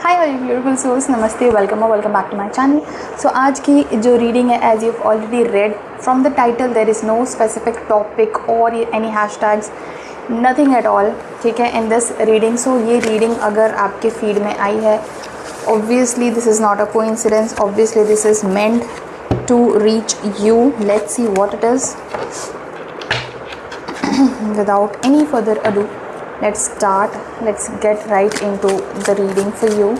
हाय all beautiful souls, नमस्ते, welcome back to my channel. So आज की जो रीडिंग है, as you already read from the title, there is no specific topic और any hashtags, nothing at all, ठीक है, in this reading. सो ये reading अगर आपके फीड में आई है, obviously this is not a coincidence, obviously this is meant to reach you. Let's see what it is. Without any further ado, let's start. Let's get right into the reading for you.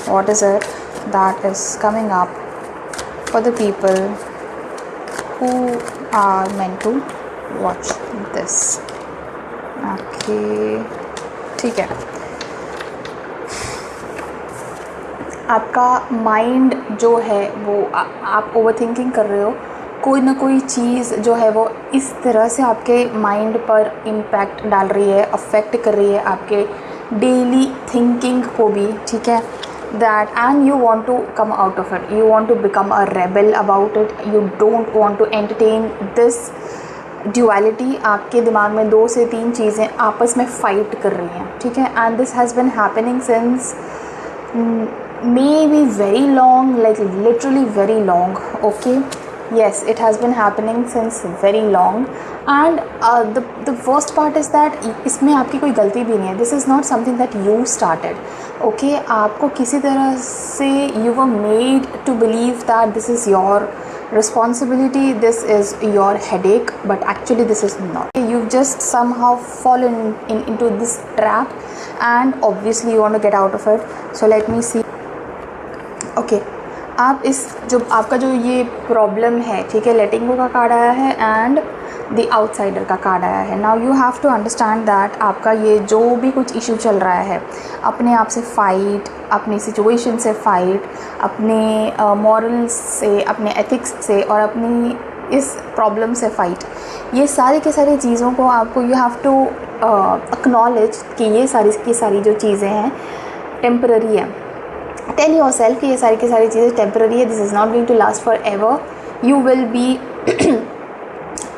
What is it that is coming up for the people who are meant to watch this? Okay, ठीक है। आपका mind जो है वो आप overthinking कर रहे हो, कोई ना कोई चीज़ जो है वो इस तरह से आपके माइंड पर इम्पैक्ट डाल रही है, अफेक्ट कर रही है आपके डेली थिंकिंग को भी, ठीक है, that and you want to come out of it, you want to become a rebel about it, you don't want to entertain this duality. आपके दिमाग में 2 से 3 चीज़ें आपस में फ़ाइट कर रही हैं, ठीक है, and this has been happening since maybe very long, like literally very long. Okay, yes, it has been happening since very long, and the worst part is that इसमें आपकी कोई गलती भी नहीं है. This is not something that you started. Okay, आपको किसी तरह से you were made to believe that this is your responsibility, this is your headache, but actually this is not. You've just somehow fallen into this trap, and obviously you want to get out of it. So let me see. Okay, आप इस जो आपका जो ये problem है, ठीक है, लेटिंग गो का कार्ड आया है एंड द आउटसाइडर का कार्ड आया है। Now you have to understand that आपका ये जो भी कुछ इशू चल रहा है, अपने आप से फाइट, अपनी सिचुएशन से फाइट, अपने मॉरल्स से, अपने एथिक्स से और अपनी इस प्रॉब्लम से फाइट, ये सारी की सारी चीज़ों को आपको यू हैव टू एक्नॉलेज कि ये सारी की सारी जो चीज़ें हैं टेम्पररी है। टेल योर सेल्फ कि ये सारी की सारी चीज़ें टेम्पररी है, this is not going to last forever. You will be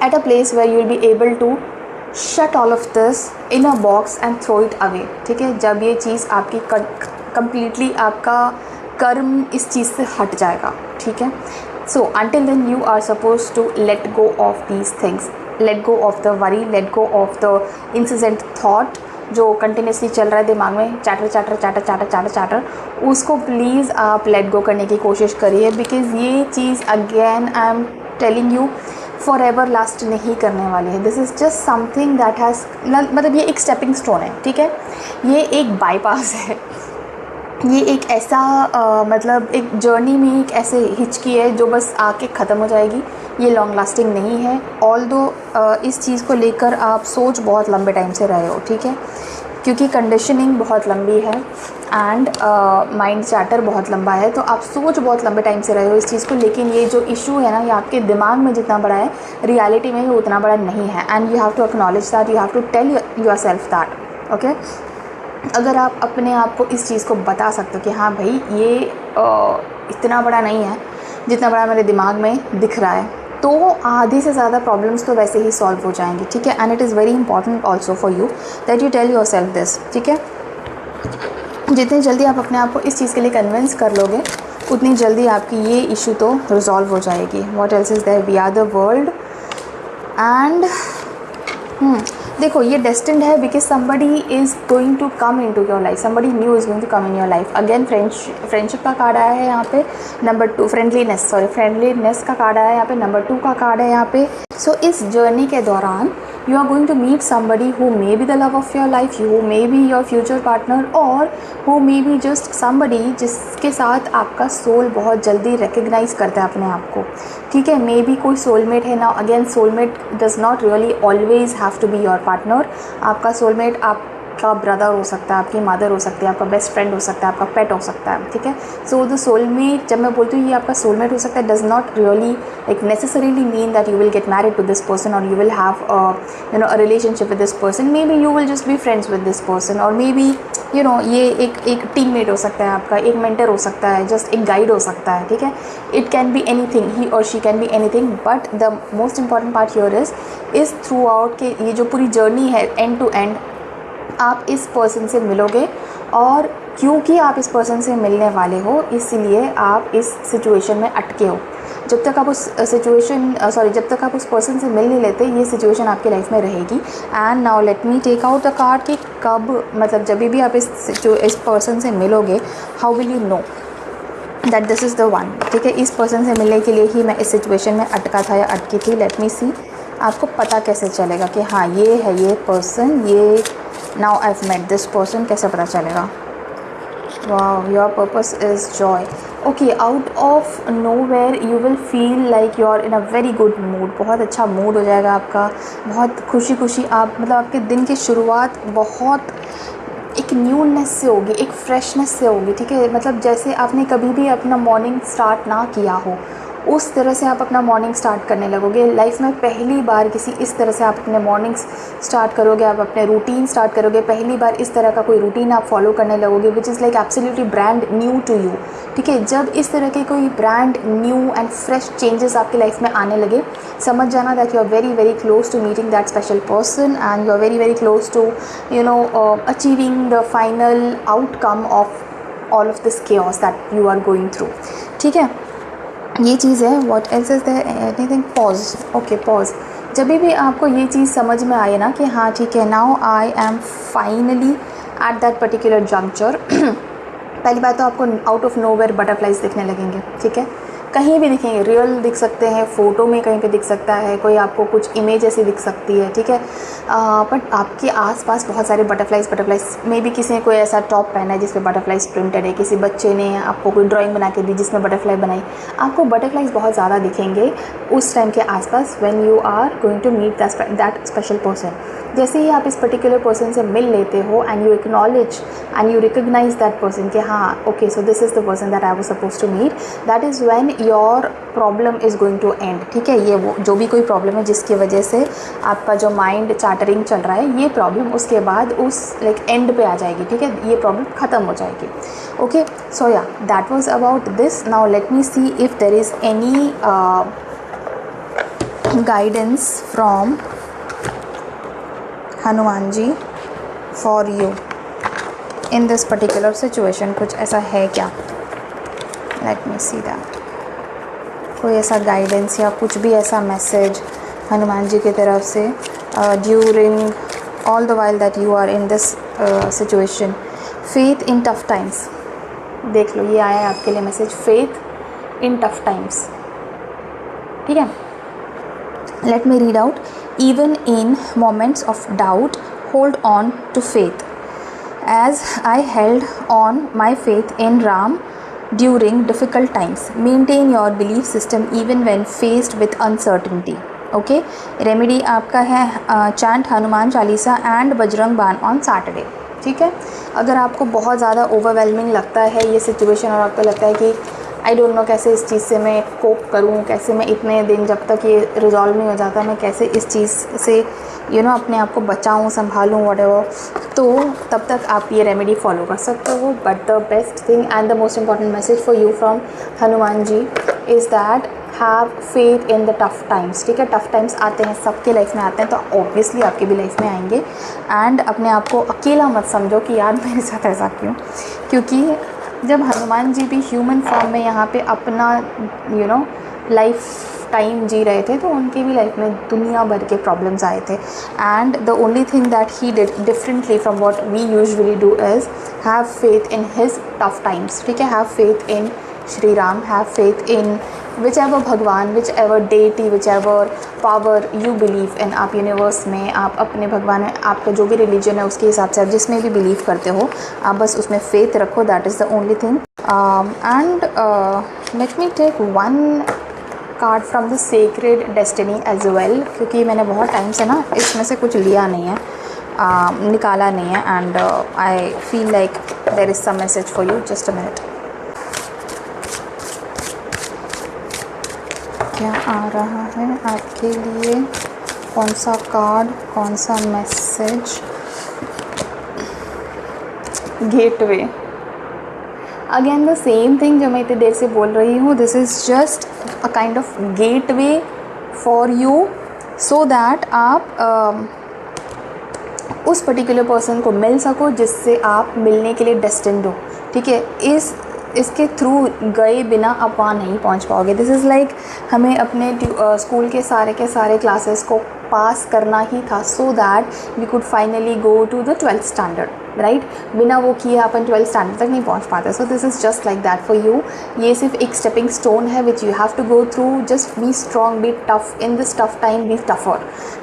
at a place where you will be able to shut all of this in a box and throw it away, ठीक है, जब ये चीज़ आपकी completely आपका कर्म इस चीज़ से हट जाएगा, ठीक है। So until then you are suppose to let go of these things, let go of the worry, let go of the incident thought जो कंटिन्यूसली चल रहा है दिमाग में, चैटर, उसको प्लीज़ आप लेट गो करने की कोशिश करिए, बिकॉज़ ये चीज़ again I am telling you forever last नहीं करने वाली है। This is just something that has, मतलब ये एक स्टेपिंग स्टोन है, ठीक है, ये एक बाईपास है, ये एक ऐसा मतलब एक जर्नी में एक ऐसे हिचकी है जो बस आके ख़त्म हो जाएगी, ये लॉन्ग लास्टिंग नहीं है। ऑल्दो इस चीज़ को लेकर आप सोच बहुत लंबे टाइम से रहे हो, ठीक है, क्योंकि कंडीशनिंग बहुत लंबी है एंड माइंड चैटर बहुत लंबा है, तो आप सोच बहुत लंबे टाइम से रहे हो इस चीज़ को, लेकिन ये जो इशू है ना, ये आपके दिमाग में जितना बड़ा है, रियलिटी में ये उतना बड़ा नहीं है, and you have to acknowledge that, you have to tell yourself that. Okay, अगर आप अपने आप को इस चीज़ को बता सकते हो कि हाँ भाई ये इतना बड़ा नहीं है जितना बड़ा मेरे दिमाग में दिख रहा है, तो आधी से ज़्यादा प्रॉब्लम्स तो वैसे ही सॉल्व हो जाएंगी, ठीक है। And it is very important also for you that you tell yourself this, ठीक है। जितनी जल्दी आप अपने आप को इस चीज़ के लिए कन्विंस कर लोगे, उतनी जल्दी आपकी ये इशू तो रिजॉल्व हो जाएगी। What else is there, we are the world, and देखो ये डेस्टिन्ड है, because somebody is going to come into your life, somebody new is going to come in your life. Again friendship का card आया है यहाँ पे, number 2 friendliness का card आया है यहाँ पे, नंबर 2 का कार्ड है यहाँ पे। सो इस जर्नी के दौरान you are going to meet somebody who may be the love of your life, who may be your future partner, or who may be just somebody जिसके साथ आपका सोल बहुत जल्दी रिकग्नाइज करता है अपने आप को, ठीक है। मे बी कोई सोलमेट है ना, again soulmate does not really always have to be your partner. आपका सोलमेट आपका ब्रदर हो सकता है, आपकी मदर हो सकती है, आपका बेस्ट फ्रेंड हो सकता है, आपका पेट हो सकता है, ठीक है। सो द सोलमेट, जब मैं बोलती हूँ ये आपका सोलमेट हो सकता है, does not really like necessarily mean that you will get married to this person और you will have you know a relationship with this person. Maybe you will just be friends with this person, और maybe you know ये एक teammate हो सकता है आपका, एक mentor हो सकता है, जस्ट एक गाइड हो सकता है, ठीक है। इट कैन बी एनीथिंग, ही और she can be anything, but the most important part here is through out के ये जो पूरी जर्नी है एंड टू एंड, आप इस पर्सन से मिलोगे और क्योंकि आप इस पर्सन से मिलने वाले हो इसलिए आप इस सिचुएशन में अटके हो। जब तक आप उस जब तक आप उस पर्सन से मिल नहीं लेते ये सिचुएशन आपकी लाइफ में रहेगी। And now let me take out the card कि कब, मतलब जब भी आप इस पर्सन से मिलोगे, how will you know that this is the one. ठीक है, इस पर्सन से मिलने के लिए ही मैं इस सिचुएशन में अटका था या अटकी थी। लेट मी सी, आपको पता कैसे चलेगा कि हाँ ये है ये पर्सन, ये now I have met this person, कैसे पता चलेगा? Wow, your purpose is joy. Okay, out of nowhere you will feel like you are in a very good mood. बहुत अच्छा मूड हो जाएगा आपका, बहुत खुशी खुशी आप, मतलब आपके दिन की शुरुआत बहुत एक न्यूनेस से होगी, एक फ्रेशनेस से होगी। ठीक है, मतलब जैसे आपने कभी भी अपना मॉर्निंग स्टार्ट ना किया हो उस तरह से आप अपना मॉर्निंग स्टार्ट करने लगोगे। लाइफ में पहली बार किसी इस तरह से आप अपने मॉर्निंग स्टार्ट करोगे, आप अपने रूटीन स्टार्ट करोगे, पहली बार इस तरह का कोई रूटीन आप फॉलो करने लगोगे which is like absolutely brand new to you. ठीक है, जब इस तरह के कोई brand new and fresh changes आपकी लाइफ में आने लगे, समझ जाना that you are very very close to meeting that special person and you are very very close to achieving the final outcome of all of this chaos that you are going through. ठीक है, ये चीज़ है। What else is there, anything? Pause. Okay, pause. जब भी आपको ये चीज़ समझ में आए ना कि हाँ ठीक है, now I am finally at that particular juncture, पहली बात तो आपको आउट ऑफ नोवेयर बटरफ्लाइज दिखने लगेंगे। ठीक है, कहीं भी दिखेंगे, रियल दिख सकते हैं, फ़ोटो में कहीं पे दिख सकता है, कोई आपको कुछ इमेज ऐसी दिख सकती है। ठीक है, बट आपके आसपास बहुत सारे बटरफ्लाइज मे बी किसी ने कोई ऐसा टॉप पहना है जिसमें बटरफ्लाइज प्रिंटेड है, किसी बच्चे ने आपको कोई ड्राइंग बना के दी जिसमें बटरफ्लाई बनाई, आपको बटरफ्लाइज बहुत ज़्यादा दिखेंगे उस टाइम के आसपास when you are going to meet that special person. जैसे ही आप इस पर्टिकुलर पर्सन से मिल लेते हो and you acknowledge and you recognise that person कि हाँ okay so this is the person that I was suppose to meet, that is when your problem is going to end. ठीक है, ये वो जो भी कोई प्रॉब्लम है जिसकी वजह से आपका जो माइंड चार्टरिंग चल रहा है, ये प्रॉब्लम उसके बाद उस लाइक एंड पे आ जाएगी। ठीक है, ये प्रॉब्लम ख़त्म हो जाएगी। ओके, सो या that was about this. Now let me see if there is any guidance from Hanuman ji for you in this particular situation. कुछ ऐसा है क्या? Let me see that. कोई ऐसा गाइडेंस या कुछ भी ऐसा मैसेज हनुमान जी की तरफ से during all the while that you are in this situation. Faith in tough times, देख लो ये आया है आपके लिए message, faith in tough times. ठीक है, let me read out. Even in moments of doubt, hold on to faith. As I held on my faith in Ram during difficult times, maintain your belief system even when faced with uncertainty. Okay, remedy आपका है chant Hanuman Chalisa and Bajrang बाण on Saturday. ठीक है, अगर आपको बहुत ज़्यादा overwhelming लगता है ये सिचुएशन और आपको लगता है कि आई डोंट नो कैसे इस चीज़ से मैं कोप करूँ, कैसे मैं इतने दिन जब तक ये रिजॉल्व नहीं हो जाता मैं कैसे इस चीज़ से अपने आप को बचाऊँ, संभालूँ, व्हाटएवर, तो तब तक आप ये रेमेडी फॉलो कर सकते हो। But the best thing and the most important message for you from Hanuman ji is that have faith in the tough times. ठीक है, टफ टाइम्स आते हैं, सबके लाइफ में आते हैं, तो ऑब्वियसली आपके भी लाइफ में आएंगे। एंड अपने आप को अकेला मत समझो कि यार मेरे साथ ऐसा क्यों, क्योंकि जब हनुमान जी भी ह्यूमन फॉर्म में यहाँ पे अपना लाइफ टाइम जी रहे थे तो उनकी भी लाइफ में दुनिया भर के प्रॉब्लम्स आए थे। And the only thing that he did differently from what we usually do is have faith in his tough times. ठीक है, have faith in Shri Ram, have faith in whichever भगवान, whichever deity, whichever power you believe in. आप universe में, आप अपने भगवान में, आपका जो भी रिलीजन है उसके हिसाब से आप जिसमें भी बिलीव करते हो आप बस उसमें फेथ रखो, that is the only thing. And let me take one card from the sacred destiny as well, क्योंकि मैंने बहुत टाइम से ना इसमें से कुछ लिया नहीं है, निकाला नहीं है, and I feel like there is some message for you. Just a minute, क्या आ रहा है आपके लिए, कौन सा कार्ड, कौन सा message? Gateway, again the same thing जो मैं इतनी देर से बोल रही हूँ, this is just a kind of gateway for you so that आप उस पर्टिकुलर पर्सन को मिल सको जिससे आप मिलने के लिए डेस्टिन्ड हो, ठीक है। इसके थ्रू गए बिना आप वहाँ नहीं पहुँच पाओगे। दिस इज़ लाइक हमें अपने स्कूल के सारे क्लासेस को पास करना ही था so that we could finally go to the 12th standard, right. बिना वो किए अपन 12th स्टैंडर्ड तक नहीं पहुंच पाते। So this is just like that for you. ये सिर्फ एक स्टेपिंग स्टोन है which you have to go through. Just be strong, be tough in this tough time, be tougher,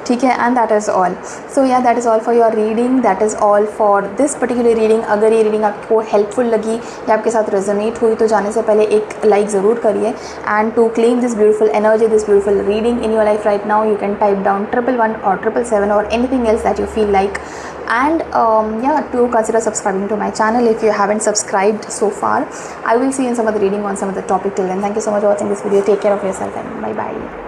ठीक है। And that is all. So या that is all for your reading, that is all for this particular reading. अगर ये reading आपको helpful लगी या आपके साथ रेजोनेट हुई तो जाने से पहले एक लाइक ज़रूर करिए। And to claim this beautiful energy, this beautiful reading in your life right now, you can type down 111 or 777 or anything else that you feel like. And yeah, to consider subscribing to my channel if you haven't subscribed so far. I will see you in some other reading on some other topic. Till then, thank you so much for watching this video. Take care of yourself and bye bye.